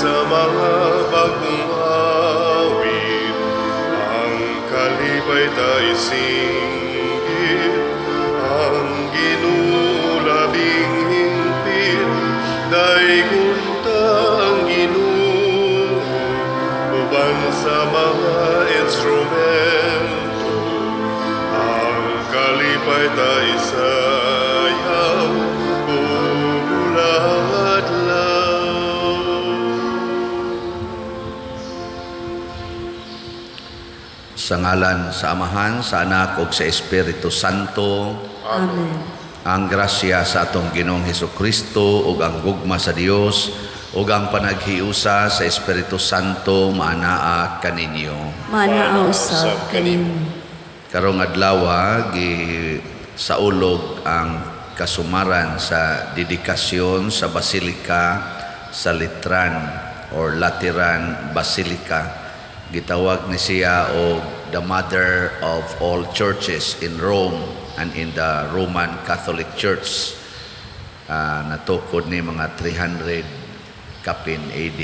sa mga bagong awit, ang kalipay tayo singgit, ang ginulabing hingpit, daig ang Ginoo, uban sa mga instrumento, ang kalipay tayo sayaw, uladlaw. Sa ngalan sa Amahan, sa Anak ug sa Espiritu Santo. Amen. Ang grasya sa atong Ginoong Hesukristo ug ang gugma sa Dios ug ang panaghiusa sa Espiritu Santo maanaa kaninyo. Manaaw usab kaninyo. Karong adlaw gisaulog ang kasumaran sa dedikasyon sa Basilika sa Litran or Lateran Basilica. Gitawag ni siya og the mother of all churches in Rome and in the Roman Catholic Church. Natukod ni mga 300 kapin AD.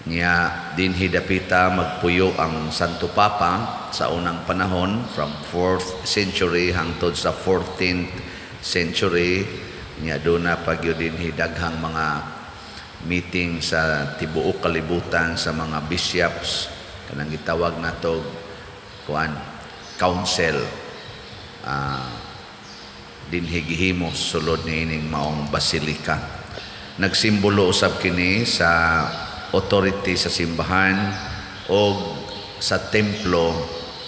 Niya dinhi dapita magpuyo ang Santo Papa sa unang panahon from 4th century hangtod sa 14th century. Niya doon na pagyud dinhi daghang mga meeting sa tibuok kalibutan sa mga bishops, kanang gitawag nato council, dinhi gihimos sulod niining maong basilika. Nagsimbolo usab kini sa authority sa simbahan o sa templo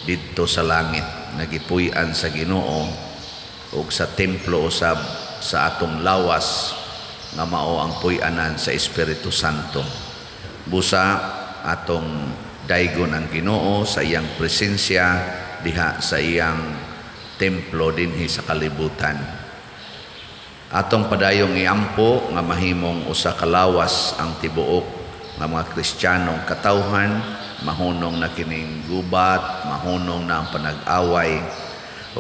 didto sa langit, nagipuy-an sa Ginoo, o sa templo usab sa atong lawas nga mao ang puy-anan sa Espiritu Santo. Busa atong daygon ang Ginoo sa iyang presensya diha sa iyang templo dinhi sa kalibutan. Atong padayong iampo nga mahimong usa ka lawas ang tibuok nga mga Kristiyanong katawhan, mahunong na kining gubat, mahunong na ang panag-away,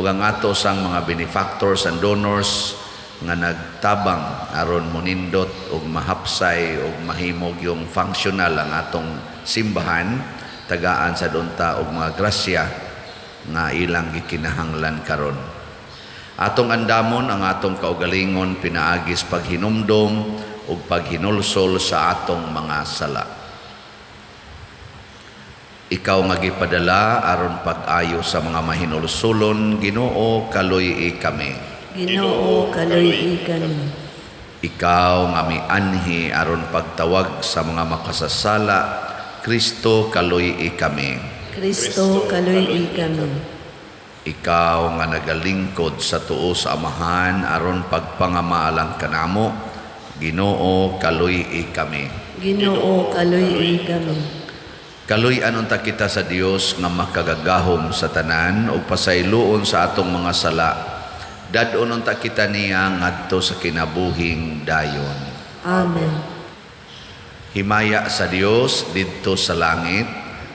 ug ang ato sang mga benefactors and donors nga nagtabang aron monindot ug mahapsay ug mahimog yung functional ang atong simbahan, tagaan sa dunta og mga grasya nga ilang gikinahanglan karon. Atong andamon ang atong kaugalingon pinaagis paghinumdom ug paghinulsol sa atong mga sala. Ikaw nga gipadala aron pag-ayo sa mga mahinulsolon, Ginoo, kaluy kami. Ginoo, kaluy kami. Ikaw nga mianhi aron pagtawag sa mga makasasala, Kristo, kaluy kami. Kristo, kaluy kami. Ikaw nga nagalingkod sa tuo sa Amahan aron pagpangamaalang kanamo, Ginoo, kaluy kami. Ginoo, kaluy kami. Kaluy-an unta kita sa Dios nga makagagahom sa tanan ug pasayloon sa atong mga sala. Dadon unta kita niya ngadto sa kinabuhing dayon. Amen. Himaya sa Dios didto sa langit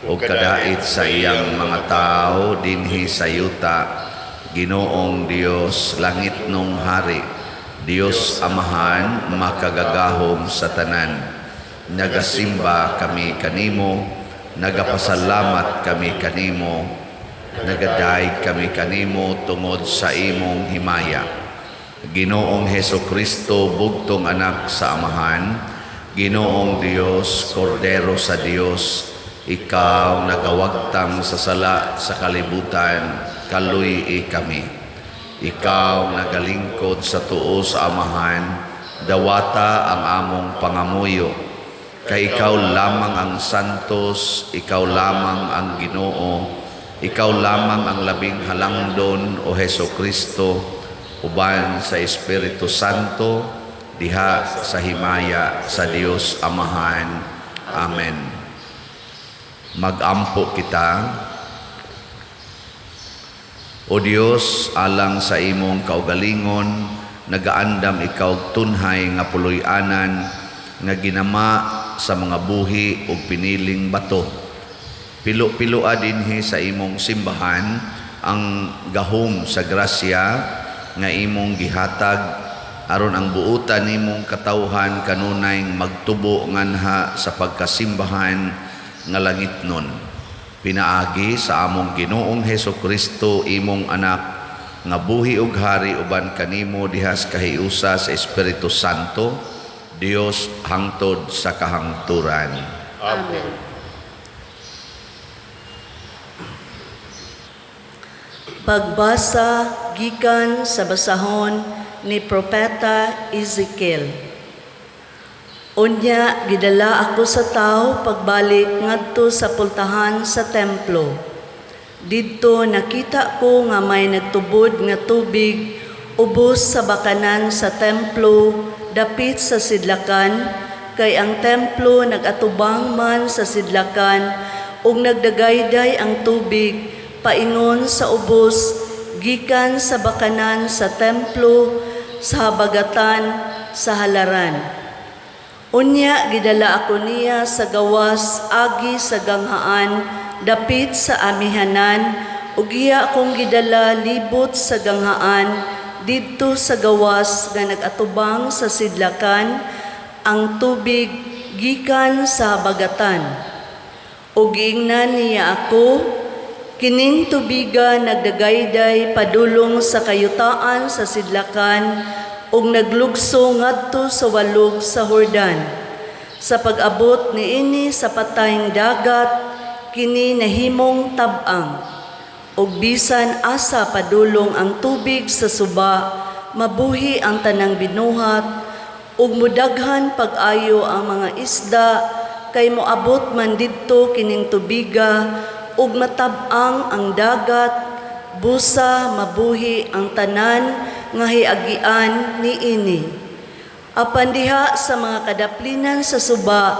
ug kadait sa iyang mga tao dinhi sa yuta. Ginoong Dios, langit nung hari, Dios Amahan makagagahom sa tanan. Nagasimba kami kanimo, nagapasalamat kami kanimo, nagadaig kami kanimo tungod sa imong himaya. Ginoong Hesukristo, bugtong anak sa Amahan, Ginoong Dios, Kordero sa Dios, ikaw nagawagtang sa sala sa kalibutan, kaluy kami. Ikaw nagalingkod sa tuo sa Amahan, dawata ang among pangamuyo. Kay ikaw lamang ang santos, ikaw lamang ang Ginoo, ikaw lamang ang labing halangdon o Hesukristo, uban sa Espiritu Santo, diha sa himaya sa Dios Amahan. Amen. Magampo kita. O Dios, alang sa imong kaugalingon, nagaandam ikaw tunhay nga puloy-anan nga ginama sa mga buhi o piniling bato. Pilo-piloa dinhi sa imong simbahan ang gahom sa grasya nga imong gihatag aron ang buutan nimong katawhan kanunay magtubo nganha sa pagkasimbahan nga langitnon. Pinaagi sa among Ginoong Hesukristo imong anak nga buhi ug hari uban kanimo dihas kahiusa sa Espiritu Santo, Dios hangtod sa kahangturan. Amen. Pagbasa gikan sa basahon ni Propeta Ezekiel. Unya, gidala ako sa tao pagbalik ngadto sa pultahan sa templo. Didto nakita ko nga may nagtubod nga tubig ubos sa bakanan sa templo dapit sa sidlakan, kay ang templo nagatubang man sa sidlakan ug nagdagayday ang tubig paingon sa ubos gikan sa bakanan sa templo sa habagatan sa halaran. Unya gidala ako niya sa gawas agi sa ganghaan dapit sa amihanan ug iya akong gidala libot sa ganghaan didto sa gawas nga nagatubang sa sidlakan ang tubig gikan sa habagatan. Ug giingnan niya ako, kining tubiga nagdagayday padulong sa kayutaan sa sidlakan ug naglugso ngadto sa walog sa Hordan. Sa pag-abot niini sa patayng dagat, kini nahimong tab-ang. Ug bisan asa padulong ang tubig sa suba, mabuhi ang tanang binuhat, ug mudaghan pag-ayo ang mga isda, kay moabot man didto kining tubiga, ug matab-ang ang dagat, busa mabuhi ang tanan nga hiagian niini. Apan diha sa mga kadaplinan sa suba,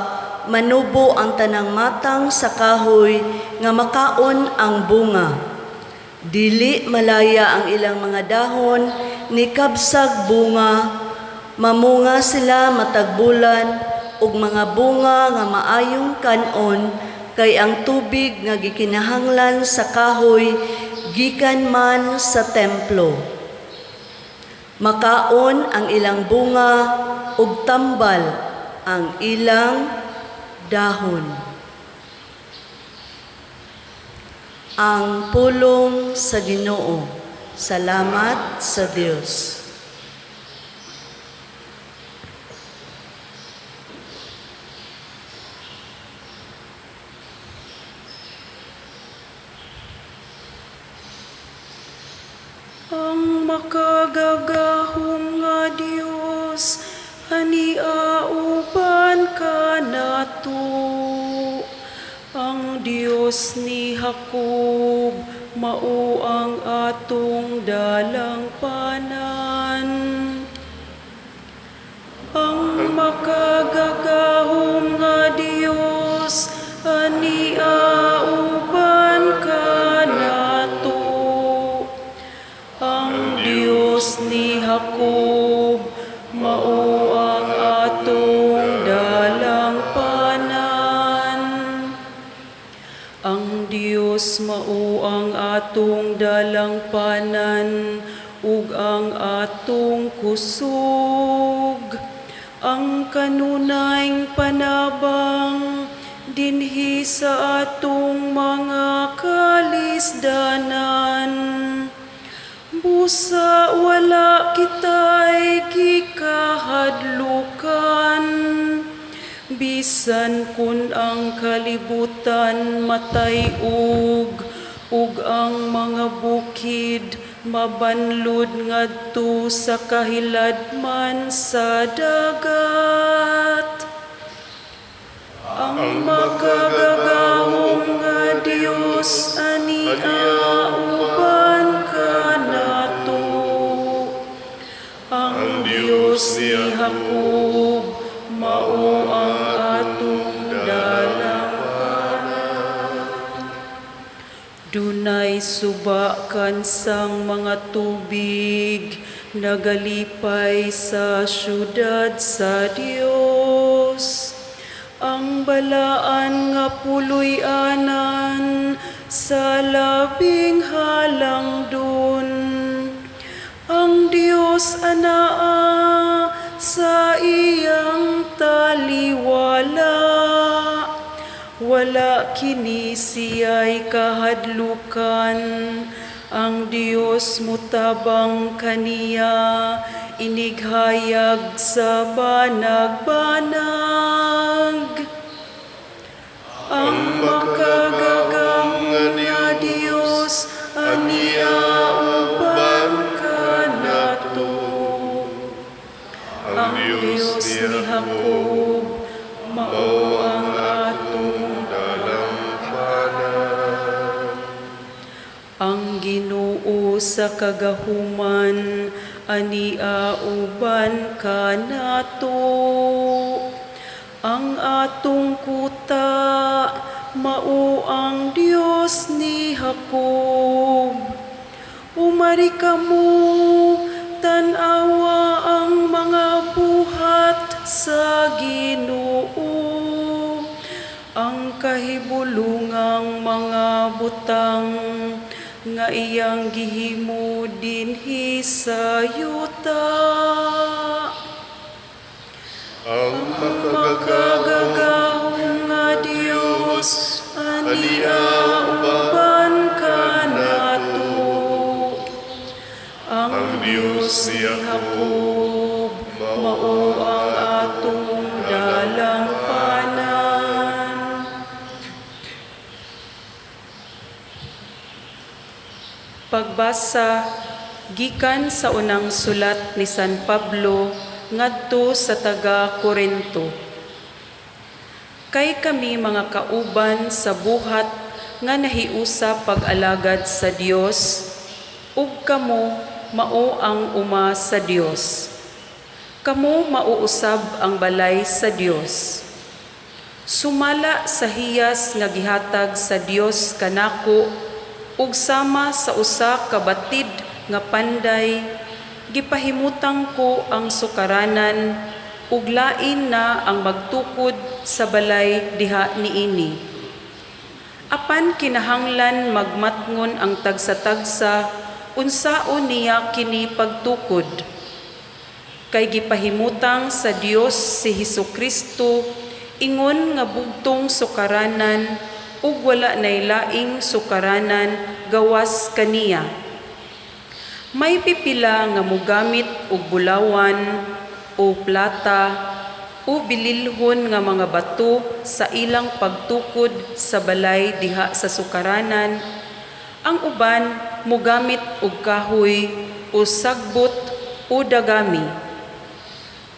manubo ang tanang matang sa kahoy nga makaon ang bunga. Dili malaya ang ilang mga dahon ni kabsag bunga, mamunga sila matag bulan ug mga bunga nga maayong kanon, kay ang tubig nga gikinahanglan sa kahoy gikan man sa templo. Makaon ang ilang bunga ug tambal ang ilang dahon. Ang pulong sa Ginoo. Salamat sa Dios. Ang makagagahom nga Dios, haniauban ka nato. Ang Dios ni Jacob, mao ang atong dalang panan. Ang makagagahom nga Dios, haniauban ka nato. Ang Diyos ni Jacob, mao ang atong dalang panan. Ang Diyos mao ang atong dalang panan, ug ang atong kusog. Ang kanunayng panabang dinhi sa atong mga kalisdanan. Busa wala kita'y gikahadlukan, bisan kun ang kalibutan matay-ug, ug ang mga bukid mabanlod ngadto sa kahiladman sa dagat. Ang makagagahom nga Dios aniauban ka nato. Ang Dios ni Jacob, mao ang atong dalang panan. Dunay suba kansang mga tubig nagalipay sa syudad sa Dios. Ang balaan nga puloy-anan sa labing halang dun. Ang Dios anaa sa iyang taliwala. Wala kini siya'y kahadlukan, ang Dios mutabang kaniya, inighayag sa banag-banag. Ang makagagahong nga Dios, aniya uban ka nato. Ang Dios ni Jacob, mao ang atong dalampanan. Ang Ginoo sa kagahuman, ania uban ka nato. Ang atong kuta, mao ang Dios ni Jacob. Umari kamo, tan-awa ang mga buhat sa Ginoo. Ang kahibulungang mga butang, nga iyang gihimo dinhi sa yuta. Ang Makagagahong nga Dios, aniya uban ka nato. Ang Dios ni Jacob, mao ang atong dalampanan. Pagbasa gikan sa unang sulat ni San Pablo ngadto sa taga-Korinto. Kay kami mga kauban sa buhat nga nahiusa pag-alagad sa Dios, ug kamo mao ang uma sa Dios. Kamo mauusab ang balay sa Dios. Sumala sa hiyas nga gihatag sa Dios kanako, ug sama sa usa ka batid nga panday, gipahimutang ko ang sukaranan, ug lain na ang magtukod sa balay diha niini. Apan kinahanglan magmatngon ang tagsa-tagsa, unsaon niya kini pagtukod. Kay gipahimutang sa Dios si Hesukristo, ingon nga bugtong sukaranan, ug wala nay laing sukaranan gawas kaniya. May pipila nga mogamit og bulawan o plata o bililhon nga mga bato sa ilang pagtukod sa balay diha sa sukaranan. Ang uban mogamit og kahoy o sagbot o dagami.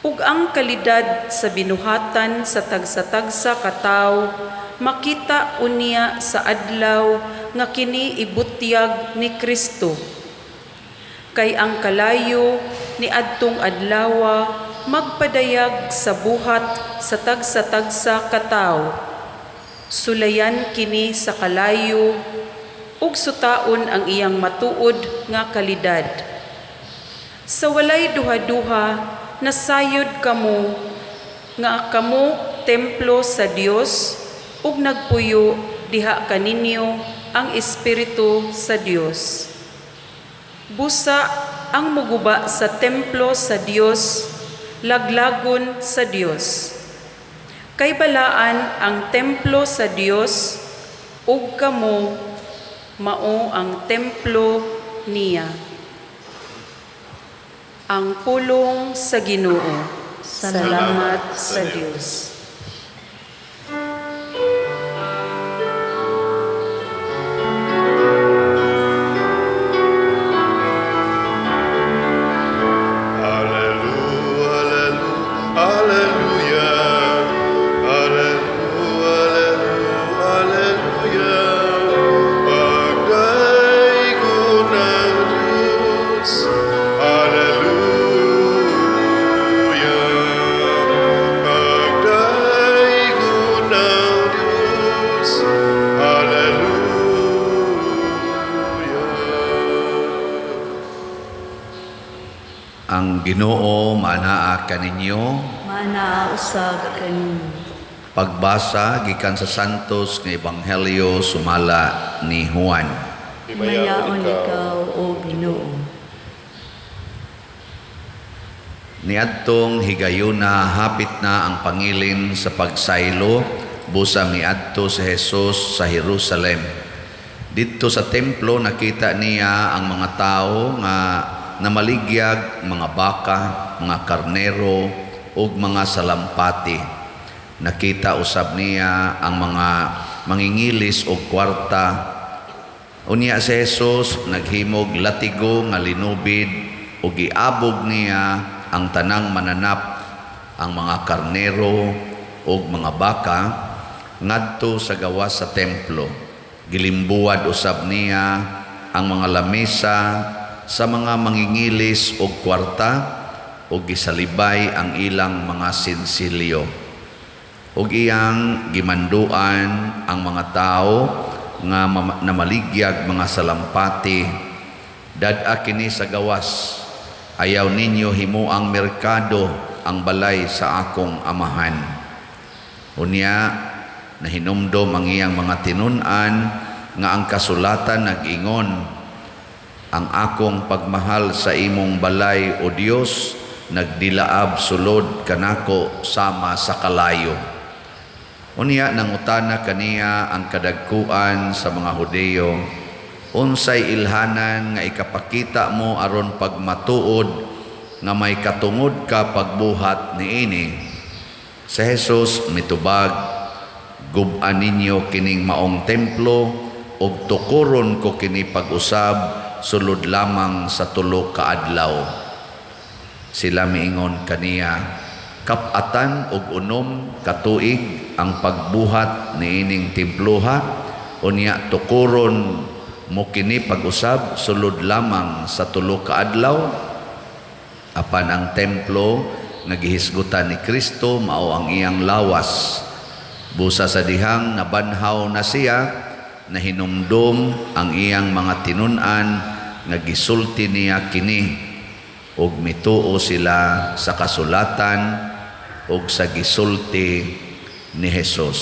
Ug ang kalidad sa binuhatan sa tagsa-tagsa ka tawo makita unya sa adlaw nga kini ibutyag ni Kristo. Kay ang kalayo ni adtong adlawa magpadayag sa buhat sa tagsa-tagsa ka tawo. Sulayan kini sa kalayo ug sutaon ang iyang matuod nga kalidad. Sa walay duha-duha nasayod kamo nga kamo templo sa Dios ug nagpuyo diha kaninyo ang Espiritu sa Dios. Busa ang muguba sa templo sa Dios, laglagon sa Dios. Kay balaan ang templo sa Dios, ug kamo mao ang templo niya. Ang pulong sa Ginoo. Salamat sa Dios. Ang Ginoo manaa kaninyo. Manaa usab kaninyo. Pagbasa gikan sa Santos nga Ebanghelyo sumala ni Juan. Himayaon ikaw, O Ginoo. Niadtong higayuna hapit na ang pangilin sa pagsaylo busa miadto si Jesus sa Jerusalem. Dito sa templo nakita niya ang mga tao nga namaligyag, mga baka, mga karnero ug mga salampati. Nakita usab niya ang mga mangingilis og kwarta. Unya si Jesus naghimog latigo nga linubid ug giabog niya ang tanang mananap, ang mga karnero ug mga baka ngadto sa gawas sa templo. Gilimbuad usab niya ang mga lamesa sa mga mangingilis ug kwarta ug gisalibay ang ilang mga sinsilyo. Ug iyang gimanduan ang mga tao nga namaligyag mga salampati. Dad-a kini sa gawas. Ayaw ninyo himuang merkado ang balay sa akong amahan. Unya, nahinumdom ang iyang mga tinunan nga ang kasulatan nag-ingon, ang akong pagmahal sa imong balay o Dios nagdilaab sulod kanako sama sa kalayo. Unya nangutana kaniya ang kadagkuan sa mga Hudeo, unsay ilhanan nga ikapakita mo aron pagmatuod nga may katungod ka pagbuhat niini? Si Jesus mitubag, gub-an ninyo kining maong templo ug tukuron ko kini pag-usab sulod lamang sa 3 ka adlaw. Sila miingon kaniya, kapatan ug 6 ka tuig ang pagbuhat niining temploha, unya tukuron mo kini pag-usab sulod lamang sa 3 ka adlaw. Apan ang templo nga gihisgutan ni Kristo mao ang iyang lawas. Busa sa dihang nabanhaw na siya, nahinumdom ang iyang mga tinun-an nga gisulti niya kini ug mituo sila sa kasulatan ug sa gisulti ni Jesus.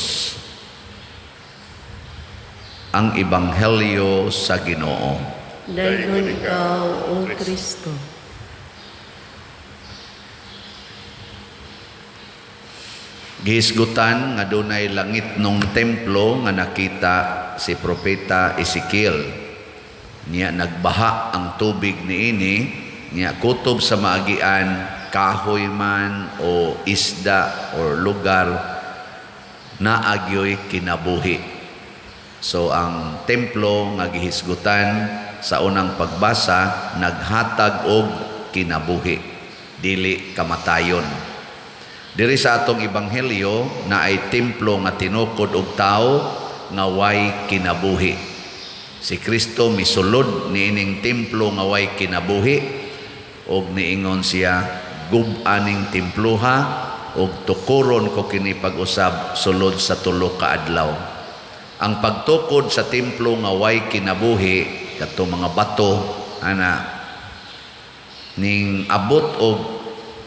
Ang Ebanghelyo sa Ginoo. Dayon ikaw, O Kristo. Gihisgutan nga dunay langit nung templo nga nakita si propeta Ezekiel. Niya nagbaha ang tubig niini, niya kutob sa maagian, kahoy man o isda o lugar na agyoy kinabuhi. So ang templo nga gihisgutan sa unang pagbasa naghatag og kinabuhi, dili kamatayon. Diri sa atong ebanghelyo na ay templo nga tinukod og tao nga way kinabuhi. Si Kristo misulod niining templo nga way kinabuhi og niingon siya, gub-aning temploha og tukuron ko kini pag-usab sulod sa 3 ka adlaw. Ang pagtukod sa templo nga way kinabuhi kato mga bato ana ning abot og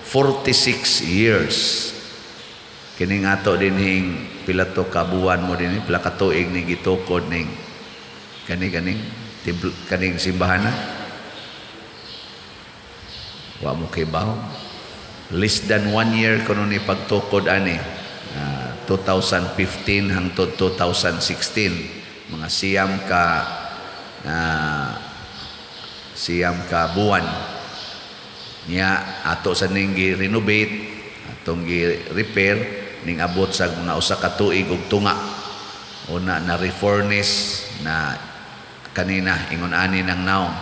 46 years. Kining ato dinhing pila to ka buwan mo dinhi, pila ka tuig ni gitukod ning kaning templo kaning simbahan na. Wa mo kay baw. Less than 1 year kuno ni pagtukod ani. 2015 hangtod 2016, mga siyam ka buwan niya ato sa ning gi-renovate, atong gi-repair ning abot sa mga 1 ka tuig ug tunga. Una na refurnish na kanina ingon ani nang naong.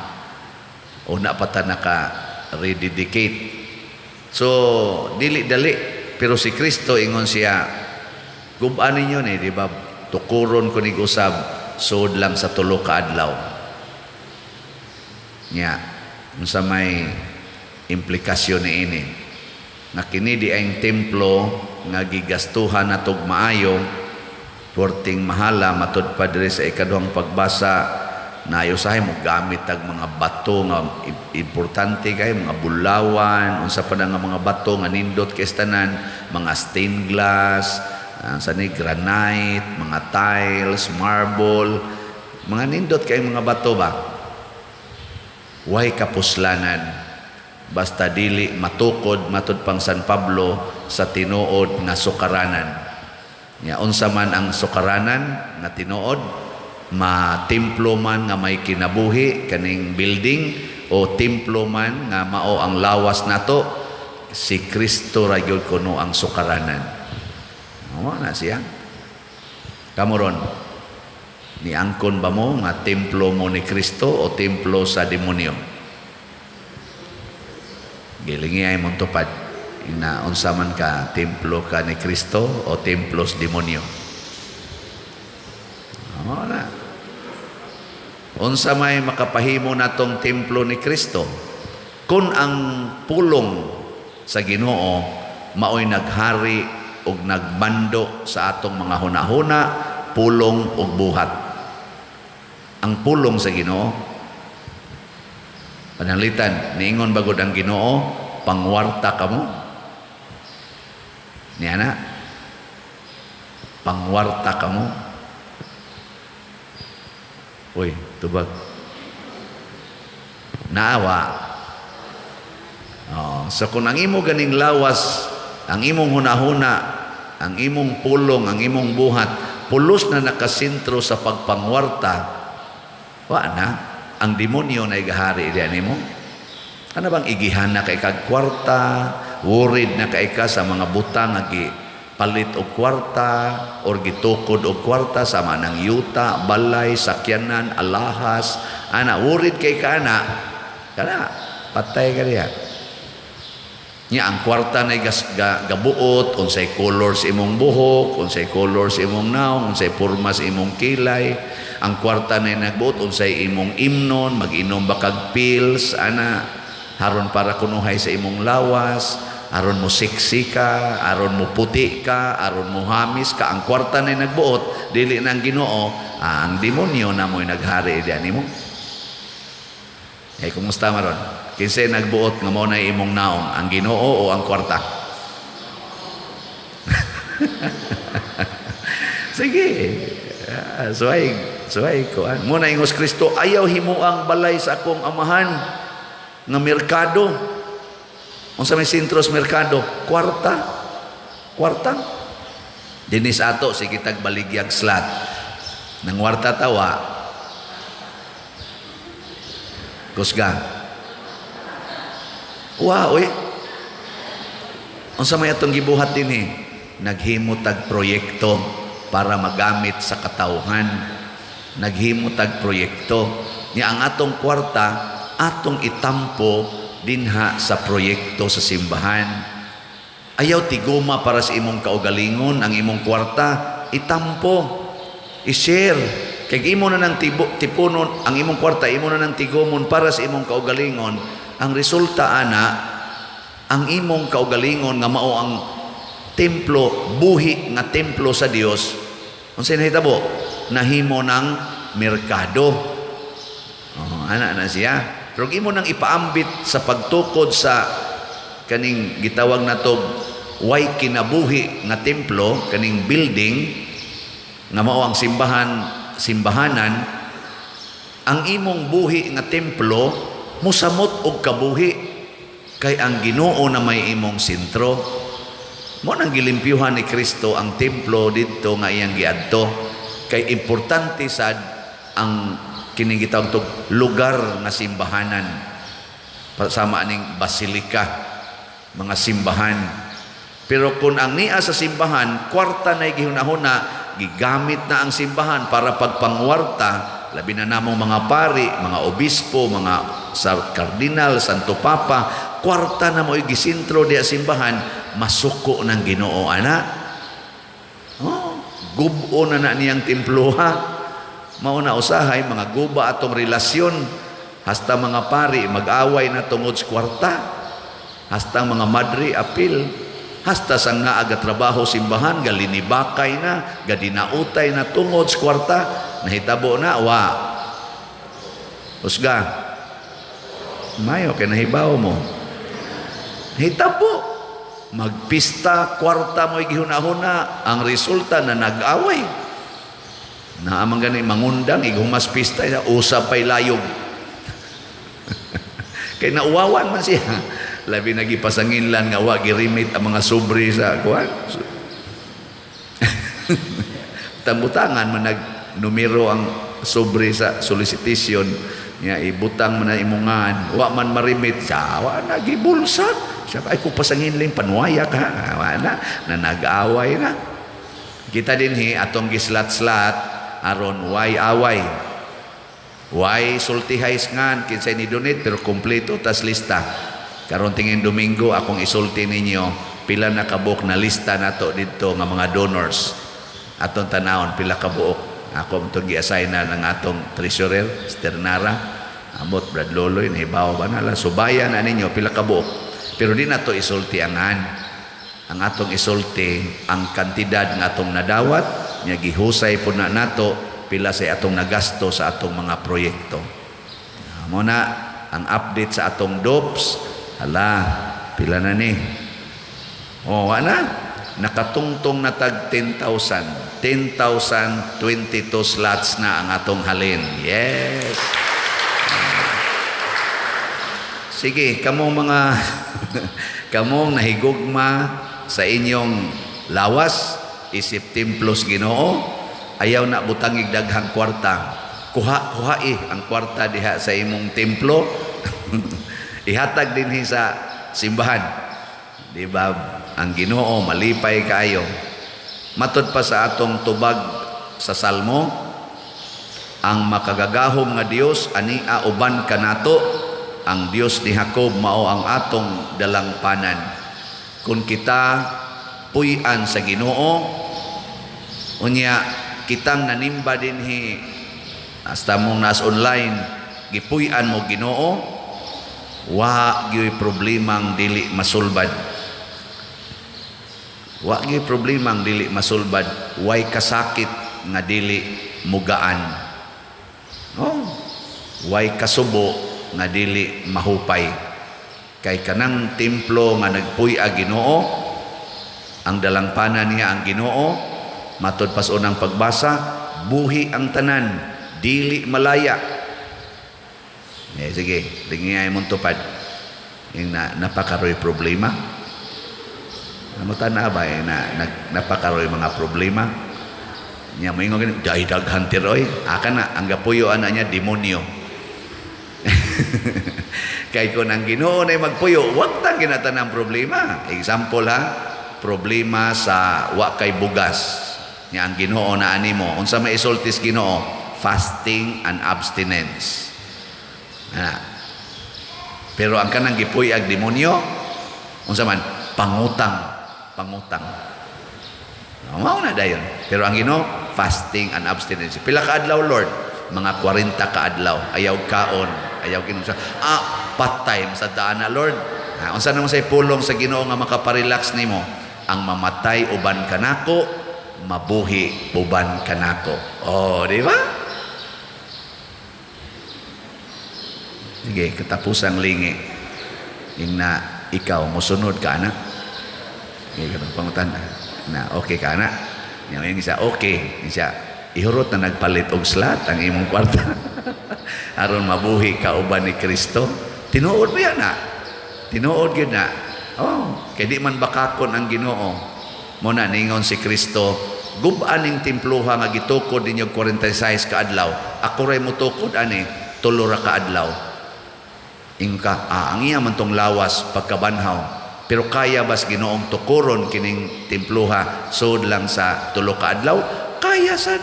Una pa ta naka rededicate. So dili dali, pero si Kristo ingon siya, gub-an ninyo ni, di ba? Tukuron ko nig usab sud lang sa 3 ka adlaw. Nya, unsa may implikasyon niini? Na kini di ang templo nga gigastuhan natog maayo, porting mahala matud pa diri sa ikaduhang pagbasa na usahay mo gamit tag mga bato nga importante kay mga bulawan, unsa pa nga mga bato nga nindot kay tanan, mga stained glass, sani granite, mga tiles, marble, mga nindot kay mga bato ba. Way kapuslanan. basta dili matukod matud pang San Pablo sa tinuod nga sukaranan. Nya unsa man ang sukaranan nga tinuod, ma-templo man nga may kinabuhi kaning building o templo man nga mao ang lawas nato, si Kristo ra gyud kuno ang sukaranan. Mao na siya. Kamuron, niangkon ba mo nga templo mo ni Kristo o templo sa demonyo? Gilingi ay mong tupad na unsa man ka, templo ka ni Kristo o templo sa demonyo. Mao na. Unsa may makapahimo natong templo ni Kristo kung ang pulong sa Ginoo maoy naghari ug nagbando sa atong mga hunahuna, pulong ug buhat. Ang pulong sa Ginoo, pananglitan niingon bagod ang Ginoo, pangwarta kamo. Niya na, pangwarta kamo. Uy, tubag. Naawa. So kung ang imo ganing lawas, ang imong hunahuna, ang imong pulong, ang imong buhat, pulos na nakasentro sa pagpangwarta, wa na, ang demonyo na igahari diyan nimo. Ano bang igihan na kay kag kwarta, worried na kay ka sa mga butang nga palit og kwarta or gitukod og kwarta sama ng yuta, balay, sakyanan, alahas, ana worried kay ka ana, kana patay ka diya. Nya ang kwarta na gabuot, unsay colors imong buhok, unsay colors imong naong, unsay pormas imong kilay. Ang kwarta na nagbuot, unsay imong imnon, mag-inom ba kag pills, ana, haron para kunuhay sa imong lawas, aron mo siksi ka, aron mo puti ka, aron mo hamis ka. Ang kwarta na nagbuot, dili nang Ginoo, ang demonyo na mo'y naghari diyan nimo. Kumusta maron? Kinsay nagbuot nga mao na imong naong, ang Ginoo o ang kwarta? Sige. Suway ko. Muna ingos Kristo, ayaw himuang balay sa akong amahan nga merkado. Unsa may sentros merkado? Kwarta. Dinis ato sige tag baligyag slot. Nang kwarta tawa. Kusga. Wow, unsa may atong gibuhat dinhi? Naghimo tag proyekto para magamit sa katawhan. Naghimo tag proyekto. Nya ang atong kwarta atong itampo dinha sa proyekto sa simbahan. Ayaw tiguma para sa imong kaugalingon, ang imong kwarta itampo, i-share. Kay imo na nang tipunon ang imong kwarta, imo na nang tigumon para sa imong kaugalingon. Ang resulta ana, ang imong kaugalingon nga mao ang templo, buhi nga templo sa Dios. Unsay nahitabo? Nahimo ng merkado. Ana na siya. Pero imo nang ipaambit sa pagtukod sa kaning gitawag natog way kinabuhi nga templo, kaning building nga mao ang simbahanan, ang imong buhi nga templo musamot og kabuhi kay ang Ginoo na may imong sentro. Mo nang gilimpyuhan ni Kristo ang templo didto nga iyang giadto kay importante sad ang kining gitawag tog lugar nga simbahanan sama aning basilika, mga simbahan. Pero kung ang niya sa simbahan kwarta na gihunahuna, gigamit na ang simbahan para pagpangwarta, labi na namong mga pari, mga obispo, mga kardinal, santo papa, kwarta na mo gisintro diya simbahan, masuko ng Ginoo ana. Gubo na niyang temploha. Mao na usahay mga guba atong relasyon, hasta mga pari mag-away na tungod sa kwarta, hasta mga madri apil, hasta sang naaga trabaho simbahan galinibakay na, gadinautay na tungod sa kwarta. Nahitabo na wa usga mayo kay nahibaw mo, hitabo magpista kwarta mo gihunahuna, ang resulta na nag-away na amang gani mangundang igumas pista usap pay layog Kay nauwawan man siya. Labi nagipasanginlan nga wa girimit ang mga sobre sa kuan. Tambutangan man nag-numero ang sobre sa solicitation niya, ibutang man na imungan, wa man marimit siya, wa nagibulsa siya, ay kung pasanginlan panuwayak ha, wa na nag-away na. Kita din atong gislat-slat aron way away, way sultihays ngan kinsay ni donate pero kompleto tas lista. Karon tingin Domingo akong isulti ninyo pila na kabuok na lista nato dito nga mga donors. Atong tanawon pila kabuok. Ako itong gi-assign na ng atong treasurer, Sister Nara, amot Brad Loloy, nahibaw ba na lang. Subayan na ninyo pila kabuok. Pero di na to isulti ang atong isulti ang kantidad ng atong nadawat, nga gihusay po na nato pila sa atong nagasto sa atong mga proyekto. Muna ang update sa atong DOPS. Hala, pila na ni? O, wala. Nakatungtong na tag 10,000. 10,022 slots na ang atong halin. Yes. Sige, kamong mga kamong nahigugma sa inyong lawas, isip templos Ginoo, ayaw na butangig daghang kwarta. Kuha ang kwarta diha sa imong templo. Ihatag din sa simbahan. Di ba? Ang Ginoo malipay kaayo. Matod pa sa atong tubag sa Salmo, ang makagagahom nga Dios ania uban kanato, ang Dios ni Jacob mao ang atong dalangpanan. Kung kita puy-an sa Ginoo, unya kitang nanimba dinhi hasta mong nas online, gipuy-an mo Ginoo, wa gyud problemang dili masulbad. Wa gyud problemang dili masulbad, way kasakit nga dili mugaan. Oh, way kasubo nga dili mahupay. Kay kanang templo nga nagpuy-a Ginoo, ang dalangpanan niya ang Ginoo, matod pas unang pagbasa, buhi ang tanan, dili malaya. Sige, tingin mong tupad. Yung napakaroy problema. Namutan na ba napakaroy mga problema? Niya mo yung ganun, daghan tiroy. Aka na, ang gapuyo anak niya, demonyo. Kaya kung ang Ginoo na magpuyo, wag tang ginatan ng problema. Example problema sa wa kay bugas. Niya ang Ginoo na animo. Unsa may isultis Ginoo? Fasting and abstinence. Pero ang kanang gipuy ag demonyo, unsa man pangutang. Mao na dayon. Pero ang Ginoo, fasting and abstinence. Pila ka adlaw, Lord? Mga 40 ka adlaw. Ayaw kaon, ayaw kinunsa. Patay sa daan na, Lord. Unsa naman say pulong sa Ginoo nga makaparelax nimo? Ang mamatay uban kanako, mabuhi uban kanako. Oh, di ba? Sige, katapusang lingi. Yung na ikaw, musunod ka na. Sige, pangutan na okay ka na. Yung isa, okay. Yung isa, ihurot na nagpalit og slat ang imong kwarta. Aron mabuhi ka uban ni Kristo. Tinuod mo yan na. Tinuod yun na. Oh, kaya di man bakakon ang Ginoo. Muna, ningon si Kristo, gubaan ning timpluha nga gitukod ninyo 46 ka adlaw. Ako ray mo tukod ani, 3 ra ka adlaw. Ingka, ang iya man tong lawas pagkabanhaw. Pero kaya bas Ginoong tukuron kining timpluha sud lang sa 3 ka adlaw? Kaya sad.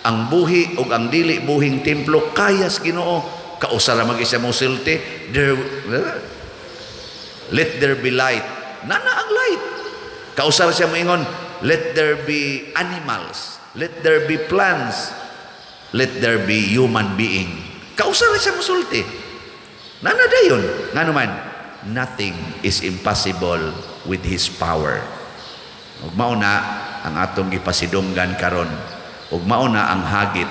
Ang buhi ug ang dili buhing templo kayas Ginoo. Kausara mag-isa mo silti, let there be light. Nana ang light. Kausara siya moingon, let there be animals, let there be plants, let there be human being. Kausara siya mo sulti. Nana dayon, nga naman, nothing is impossible with His power. Ug mao na ang atong gipasidunggan karon. Ug mao na ang hagit,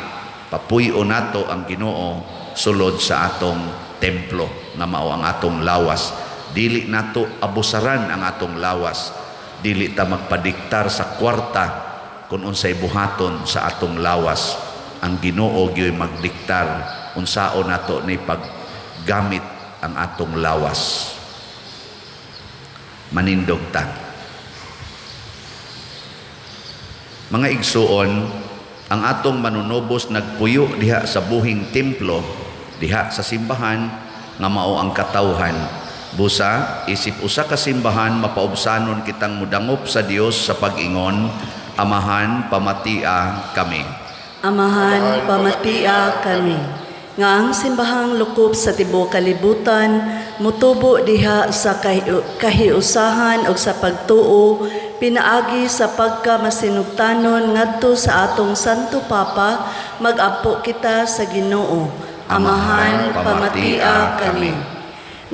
papuy-o nato ang Ginoo sulod sa atong templo nga mao ang atong lawas. Dili nato abusaran ang atong lawas. Dili ta magpadiktar sa kwarta kung unsay buhaton sa atong lawas. Ang Ginoo gyud magdiktar unsaon nato ni paggamit ang atong lawas. Manindog ta. Mga igsuon, ang atong manunobos nagpuyo diha sa buhing templo, diha sa simbahan, nga mao ang katawhan. Busa, isip usa ka simbahan, mapaubsanon kitang mudangop sa Dios sa pag-ingon, Amahan, pamatia kami. Amahan, pamatia kami. Nga ang simbahang lukop sa tibuok kalibutan, mutubo diha sa kahiusahan o sa pagtuo, pinaagi sa pagkamasinugtanon ngadto sa atong Santo Papa, mag-apo kita sa Ginoo. Amahan, pamatia kami.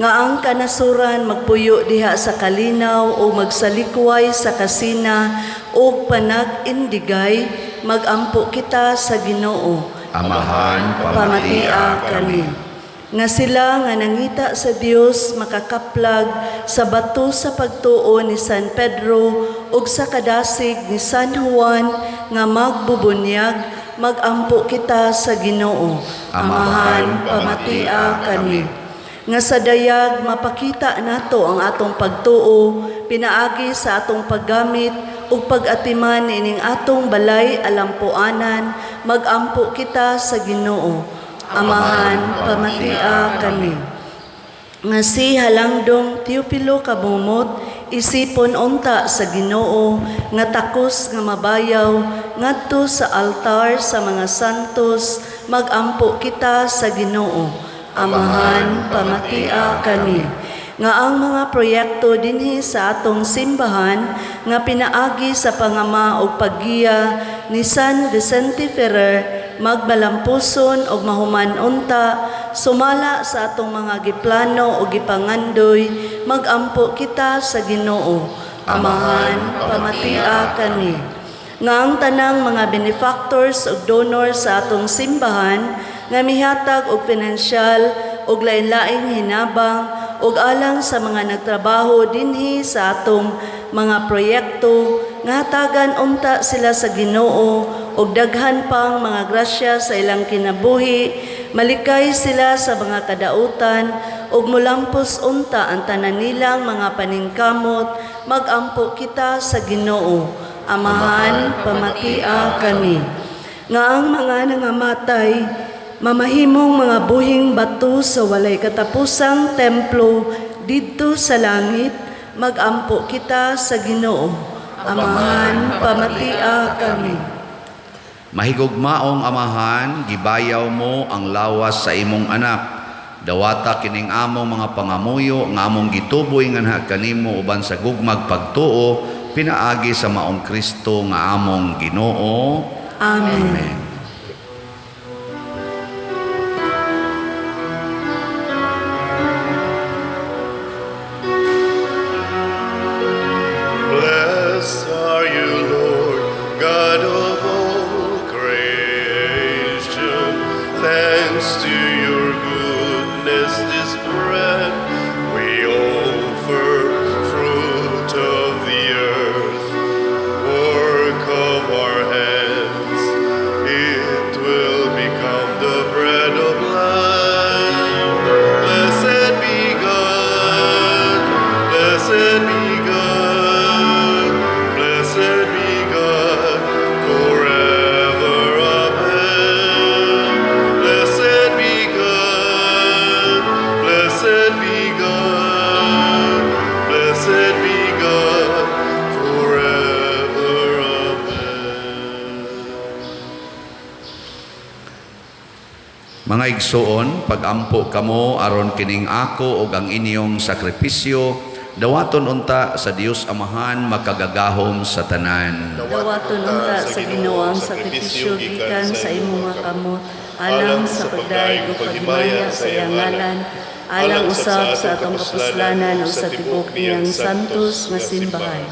Nga ang kanasuran magpuyo diha sa kalinaw o magsalikway sa kasina o panag-indigay, mag-ampo kita sa Ginoo. Amahan, Pamatia kami. Nga sila nga nangita sa Dios makakaplag sa bato sa pagtuo ni San Pedro ug sa kadasig ni San Juan nga magbubunyag, mag-ampo kita sa Ginoo. Amahan, pamatia kami. Nga sa dayag mapakita nato ang atong pagtuo, pinaagi sa atong paggamit ug pag-atiman ining atong balay alampuanan, mag-ampo kita sa Ginoo. Amahan, pamatia kami. Nga si Halangdong Teofilo Kabumot, isipon unta sa Ginoo, nga takos nga mabayaw, ngadto sa altar sa mga santos, mag-ampo kita sa Ginoo. Amahan, pamatia kami. Nga ang mga proyekto dinhi sa atong simbahan nga pinaagi sa pangama o paggiya ni San Vicente Ferrer, magbalampuson o mahuman unta, sumala sa atong mga giplano o gipangandoy, mag-ampo kita sa Ginoo. Amahan, pamatia kami. Nga ang tanang mga benefactors o donors sa atong simbahan nga mihatag og pinansyal og lain-laing hinabang og alang sa mga nagtrabaho dinhi sa atong mga proyekto, nga hatagan unta sila sa Ginoo og daghan pang mga grasya sa ilang kinabuhi, malikay sila sa mga kadautan og mulampos unta ang tanan nilang mga paningkamot, mag-ampo kita sa Ginoo. Amahan, pamatia kami. Nga ang mga nangamatay, mamahimong mga buhing bato sa walay katapusang templo didto sa langit, mag-ampo kita sa Ginoo. Amahan, pamatia kami. Mahigugmaong Amahan, gibayaw mo ang lawas sa imong anak. Dawata kining among mga pangamuyo nga among gituboy nga kanimo uban sa gugmag pagtuo, pinaagi sa maong Kristo nga among Ginoo. Amen. Amen. Blessed are you, Lord, God of all creation. Thanks to your goodness, this bread we offer, fruit of the earth, work of our hands. It will become the bread of life. Blessed be God, blessed be God, blessed be God forever. Amen. Blessed be God, blessed be God, blessed be God forever. Amen. Mga igsoon, pag-ampo kamo aron kining ako ug ang inyong sakripisyo, dawaton unta sa Dios Amahan makagagahom sa tanan. Dawaton unta sa Ginoo ang sakripisyo gikan sa imong mga kamot, alang sa pagdaig o paghimaya sa iyang ngalan, alang usab sa atong kapuslanan o sa tibuok niyang santos nga simbahan.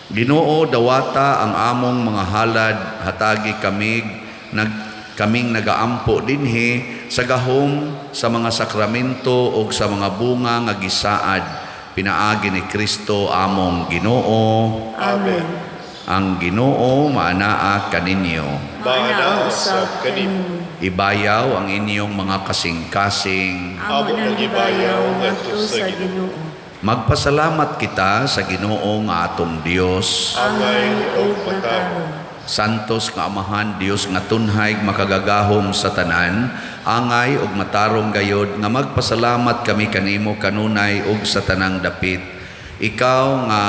Ginoo, dawata ang among mga halad, hatagi kaming nagaampo dinhi sa gahom sa mga sakramento o sa mga bunga nga gisaad, pinaagi ni Kristo among Ginoo. Amen. Ang Ginoo maanaa kaninyo. Maana usab kanimo. Ibayaw ang inyong mga kasing-kasing. Amo nang gibayaw ngadto sa Ginoo. Magpasalamat kita sa Ginoo nga atong Dios. Angay ug matarong. Santos nga Amahan Dios nga tunhay makagagahom sa tanan, angay ug matarong gayod nga magpasalamat kami kanimo kanunay ug sa tanang dapit. Ikaw nga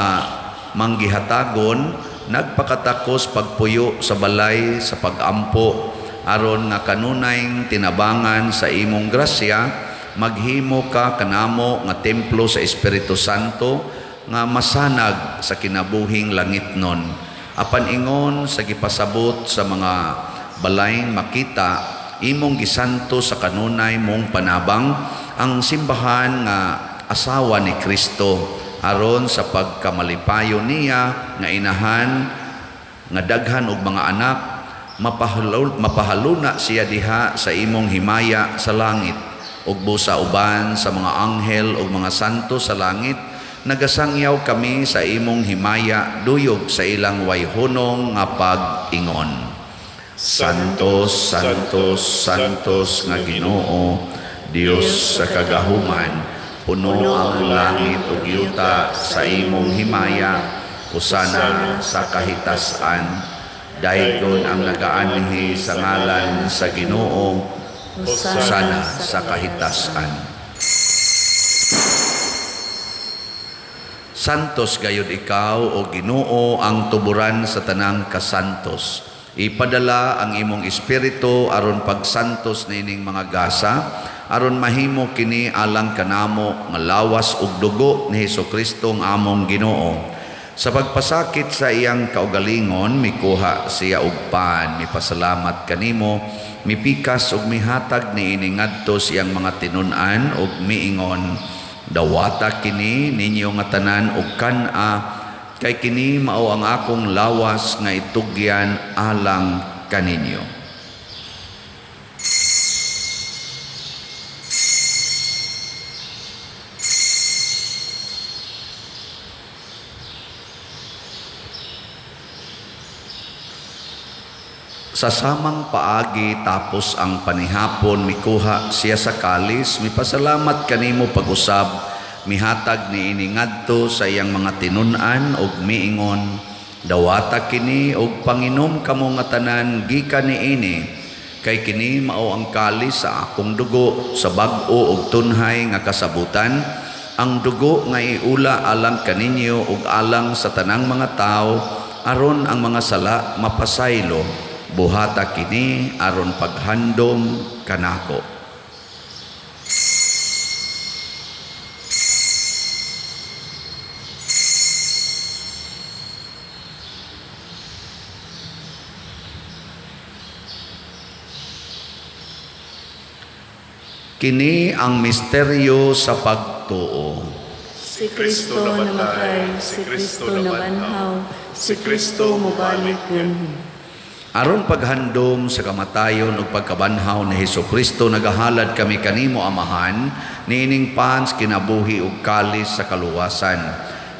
manggihatagon nagpakatakos pagpuyo sa balay sa pagampo aron nga kanunayng tinabangan sa imong grasya maghimo ka kanamo nga templo sa Espiritu Santo nga masanag sa kinabuhing langitnon. Apan ingon sa gipasabot sa mga balayng makita, imong gisanto sa kanunay mong panabang ang simbahan nga asawa ni Kristo aron sa pagkamalipayo niya nga inahan nga daghan og mga anak mapahaluna siya diha sa imong himaya sa langit ug busa uban sa mga anghel ug mga santo sa langit. Nagasangyaw kami sa imong himaya duyog sa ilang wayhunong nga pag-ingon. Santos, Santos, Santos nga Ginoo, Dios sa kagahuman, puno ang langit ug yuta sa imong himaya, usana sa kahitasan. Daygon ang nagaanhi sa ngalan sa Ginoo, usana sa kahitasan. Santos gayud ikaw o Ginoo ang tuburan sa tanang kasantos. Ipadala ang imong espiritu aron pagsantos nining mga gasa, aron mahimo kini alang kanamo nga lawas ug dugo ni Hesukristo ang among Ginoo. Sa pagpasakit sa iyang kaugalingon, mikuha siya og pan, mipasalamat kanimo, mipikas ug mihatag niini ngadto siyang mga tinun-an ug miingon, dawata kini ninyo nga tanan ug kan-a, kay kini mao ang akong lawas nga itugyan alang kaninyo. Sa samang paagi tapos ang panihapon, mikuha siya sa kalis, mipasalamat kanimo pag-usab, mihatag niini ngadto sa iyang mga tinun-an ug miingon, dawata kini ug panginom kamo nga tanan gikan niini, kay kini mao ang kalis sa akong dugo sa bag-o ug tunhay nga kasabutan, ang dugo nga iula alang kaninyo ug alang sa tanang mga tao, aron ang mga sala mapasaylo. Buhata kini aron paghandom kanako. Kini ang misteryo sa pagtuo. Si Kristo namatay, si Kristo nabanhaw, si Kristo mobalik kunhi. Aron paghandom sa kamatayon ug pagkabanhaw ni Hesukristo, nagahalad kami kanimo Amahan, niining pans kinabuhi ug kalis sa kaluwasan.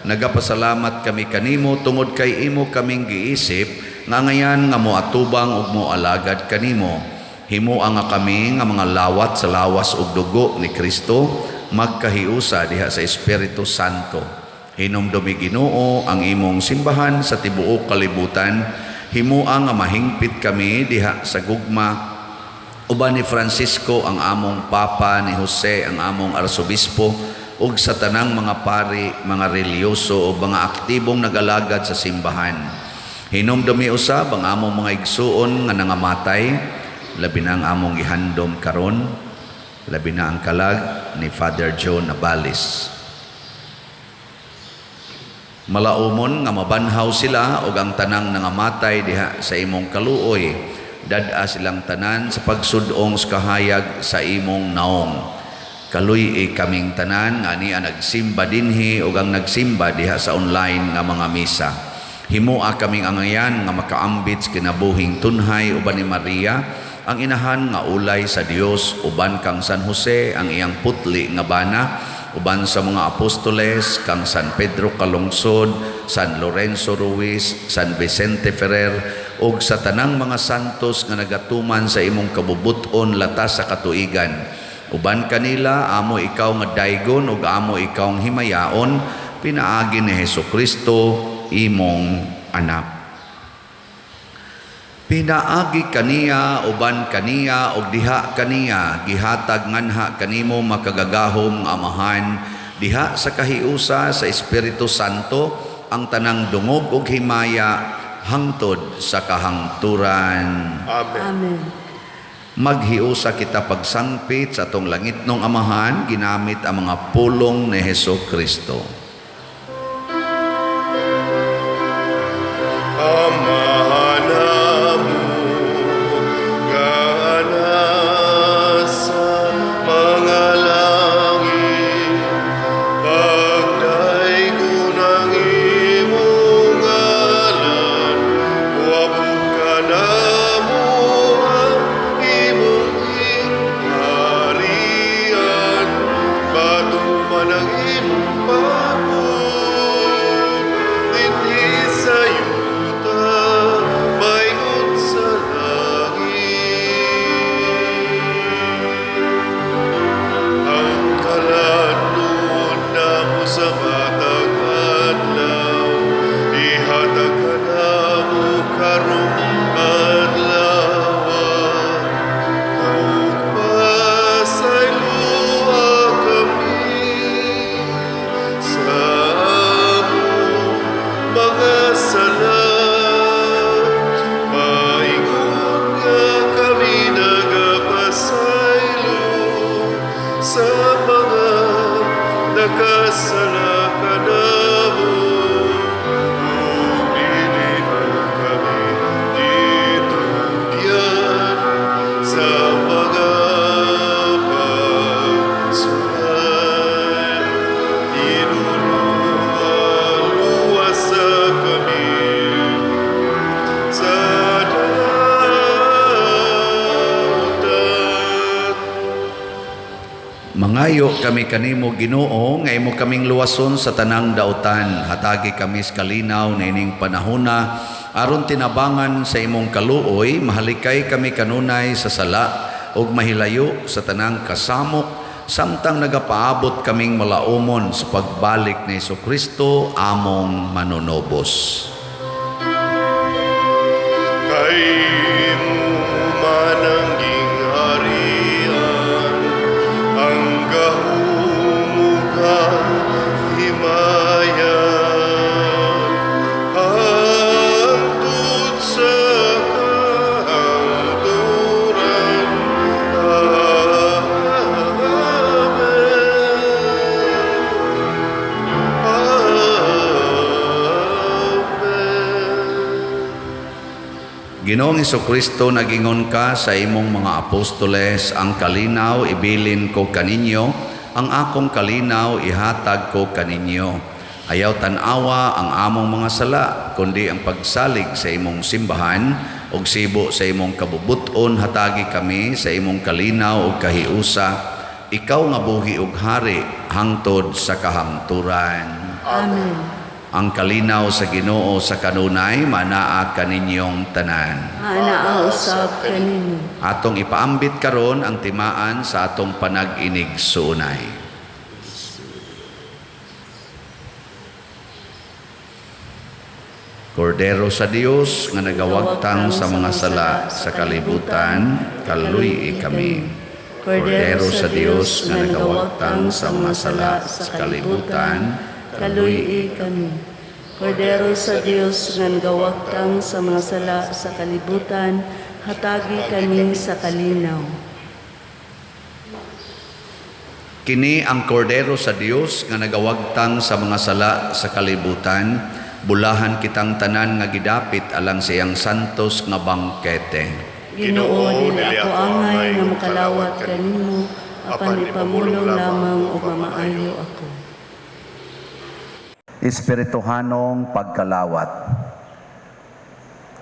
Nagapasalamat kami kanimo tungod kay imo kaming giisip nga ngayan nga moatubang ug moalagad kanimo. Himuang nga kami nga mga lawat sa lawas ug dugo ni Kristo, magkahiusa diha sa Espiritu Santo. Hinumdumi Ginoo ang imong simbahan sa tibuok kalibutan. Himuang nga mahingpit kami diha sa gugma uban ni Francisco ang among Papa, ni Jose ang among Arsobispo ug sa tanang mga pari, mga reliyoso o mga aktibong nagalagad sa simbahan. Hinumdumi usab ang among mga igsuon nga nangamatay, labi na ang among gihandom karon, labi na ang kalag ni Father John Nabales. Malaumon nga mabanhaw sila ug ang tanang nangamatay diha sa imong kaluoy, dad-a silang tanan sa pagsudong sa kahayag sa imong naong. Kaluy kaming tanan nga niya nagsimba dinhi ug ang nagsimba diha sa online nga mga misa. Himua kaming angayan nga makaambit sa kinabuhing tunhay uban ni Maria, ang inahan nga ulay sa Dios, uban kang San Jose ang iyang putli nga bana, uban sa mga apostoles kang San Pedro Calungsod, San Lorenzo Ruiz, San Vicente Ferrer ug sa tanang mga santos nga nagatuman sa imong kabubuton latas sa katuigan. Uban kanila, amo ikaw nga daygon ug amo ikaw nga himayaon, pinaagi ni Hesukristo, imong anak. Pinaagi kaniya, uban kaniya, ug diha kaniya, gihatag nganha kanimo makagagahom nga amahan, diha sa kahiusa sa Espiritu Santo, ang tanang dungog ug himaya, hangtod sa kahangturan. Amen. Amen. Maghiusa kita pagsangpit sa atong langitnong amahan, ginamit ang mga pulong ni Hesukristo. Amahan mo, gana sa mga langit, pagdaygon ang imong ngalan, wabog ka na mo ang imong harian, patuman ang imong pagod, dinhi sa yuta, mayon sa langit. Ang kalanod na mo sa matag adlaw, ihatag ka na mo karong adlaw. Ug pasayloa kami sa among mga sala. Maingon nga kami nagapasaylo sa mga nakasala kanamo. Ug dili mo kami ditugyan sa mga pagsulay. Inuluwa-luwasa kami sa dautan. Mangayo kami kanimo Ginoo nga imo kaming luwason sa tanang dautan. Hatagi kami sa kalinaw na ining panahona aron tinabangan sa imong kaluoy, mahalikay kami kanunay sa sala ug mahilayo sa tanang kasamok, samtang nagapaabot kaming malaumon sa pagbalik ni Hesukristo among manunobos. Kay mo manangging harian, ang gahumukan himayan, hangtod sa kahangturan. Ginoong Hesukristo, nagingon ka sa imong mga apostoles, ang kalinaw ibilin ko kaninyo, ang akong kalinaw ihatag ko kaninyo. Ayaw tanawa ang among mga sala, kundi ang pagsalig sa imong simbahan, ug sibo sa imong kabubuton hatagi kami sa imong kalinaw ug kahiusa, ikaw nga buhi ug hari hangtod sa kahangturan. Amen. Ang kalinaw sa Ginoo sa kanunay manaa kaninyong tanan. Ana usab kanimo. Atong ipaambit karon ang timaan sa atong panag-inig suunay. Kordero sa Dios nga nagawagtang sa mga sala sa kalibutan, kaluy kami. Kordero sa Dios nga nagawagtang sa mga sala sa kalibutan, kaluy kami. Kordero sa Dios nga nagawagtang sa mga sala sa kalibutan, hatagi kami sa kalinaw. Kini ang kordero sa Dios nga nagawagtang sa mga sala sa kalibutan, bulahan kitang tanan nga gidapit alang sa iyang santos nga bangkete. Ginoo, dili ako angay nga makalawat kanimo, apan ipamulong lamang o mamaayo ako. Espirituhanong pagkalawat.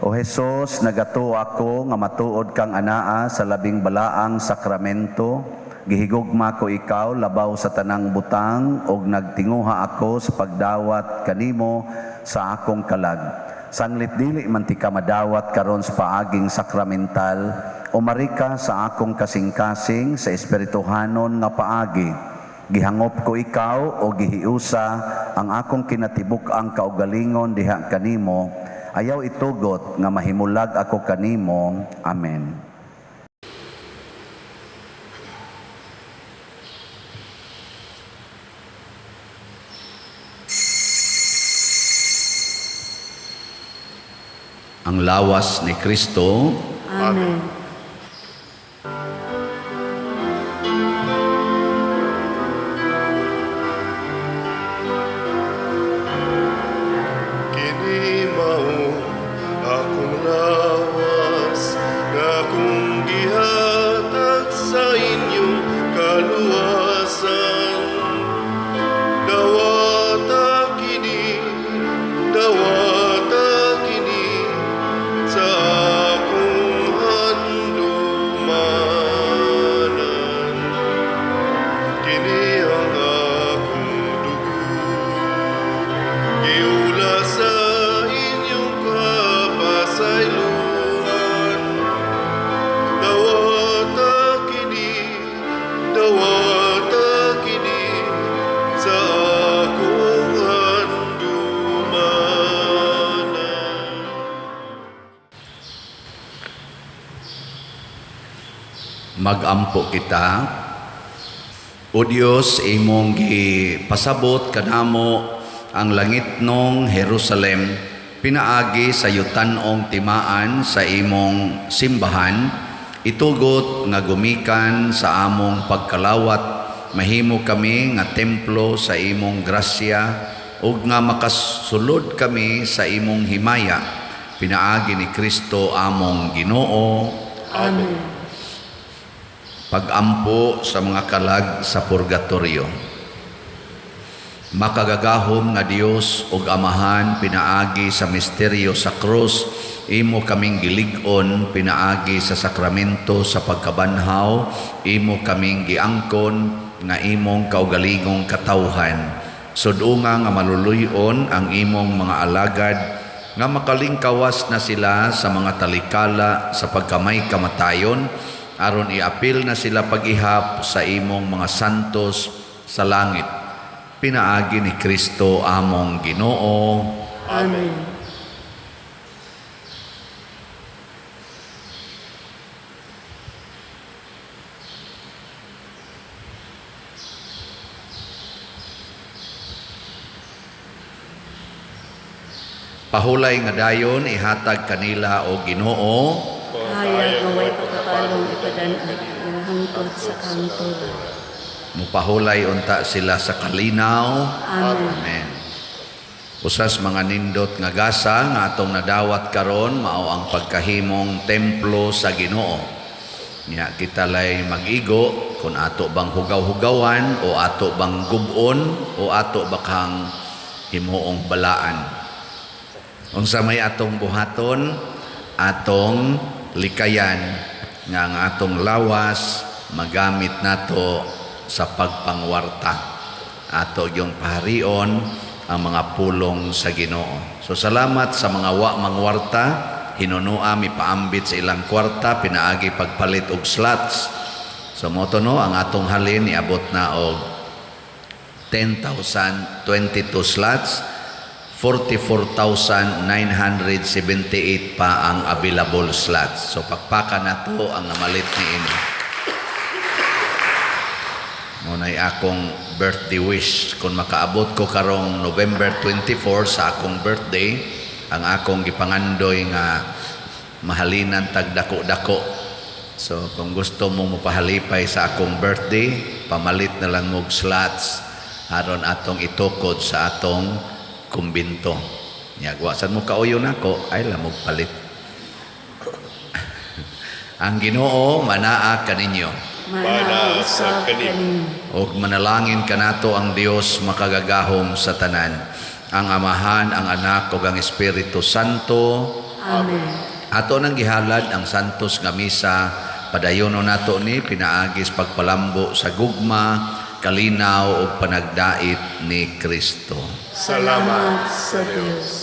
O Jesus, nagato ako nga matuod kang anaa sa labing balaang sakramento, gihigugma ko ikaw labaw sa tanang butang, og nagtinguha ako sa pagdawat kanimo sa akong kalag. Sanglit dili man ti ka madawat karon sa paaging sakramental, umarika sa akong kasing-kasing sa espirituhanon nga paagi. Gihangop ko ikaw o gihiusa ang akong kinatibuk-ang kaugalingon diha kanimo, ayaw itugot nga mahimulag ako kanimo. Amen. Ang lawas ni Kristo. Amen. Kini mao akong lawas nga kung gihatag sa inyong kaluwasan. Dawata kini sa akong handumanan. Kini ang akong dugo, giula sa inyong kapasayloan. Dawata kini sa akong handumanan. Magampo kita. O Dios, imong gipasabot kanamo ang langit nong Jerusalem, pinaagi sa yutanong timaan sa imong simbahan, itugot nga gumikan sa among pagkalawat, mahimo kami nga templo sa imong grasya, ug nga makasulod kami sa imong himaya, pinaagi ni Kristo among Ginoo. Amen. Pagampo sa mga kalag sa purgatorio. Makagagahom nga Dios ug Amahan, pinaagi sa misteryo sa krus, imo kaming gilig-on pinaagi sa sakramento sa pagkabanhaw, imo kaming giangkon nga imong kaugalingong katawhan. Sudunga nga maluluyon ang imong mga alagad nga makalingkawas na sila sa mga talikala sa pagkamay kamatayon, aron iapil na sila pag-ihap sa imong mga santos sa langit. Pinaagi ni Kristo among Ginoo. Amen. Pahulay nga dayon ihatag kanila o Ginoo. Hayag nga way pagkapalong ipadan-ag nga hangtod sa kantod. Mupahulay unta sila sa kalinaw. Amen. Amen. Usas mga nindot nga gasa nga atong nadawat karon mao ang pagkahimong templo sa Ginoo. Nya kita lay mag-igo kung ato bang hugaw-hugawan o ato bang gubon o ato bakang himuong balaan. Unsa may atong buhaton, atong likayan nga ang atong lawas magamit nato sa pagpangwarta. Ato yung paharion ang mga pulong sa Ginoo. So salamat sa mga wa mangwarta, hinunua mi paambit sa ilang kwarta, pinaagi pagpalit og slots. So moto no ang atong halin niabot na og 10,022 slots. 44,978 pa ang available slots. So pakpaka na to ang namalit ni ini. Muna'y akong birthday wish. Kung makaabot ko karong November 24 sa akong birthday, ang akong gipangandoy nga mahalinan tagdako-dako. So kung gusto mong mapahalipay sa akong birthday, pamalit na lang mong slots aron atong itukod sa atong kumbinto. Yagwa, saan mo kauyo na ko? Ay, lamog palit. Ang Ginoo, manaa kaninyo. Manausap kanin. O manalangin kanato ang Dios makagagahom sa tanan. Ang Amahan, ang Anak, ug ang Espiritu Santo. Amen. Ato nang gihalad ang santos nga misa, padayono nato ni pinaagis pagpalambo sa gugma, kalinaw ug panagdait ni Kristo. Salamat sa Diyos.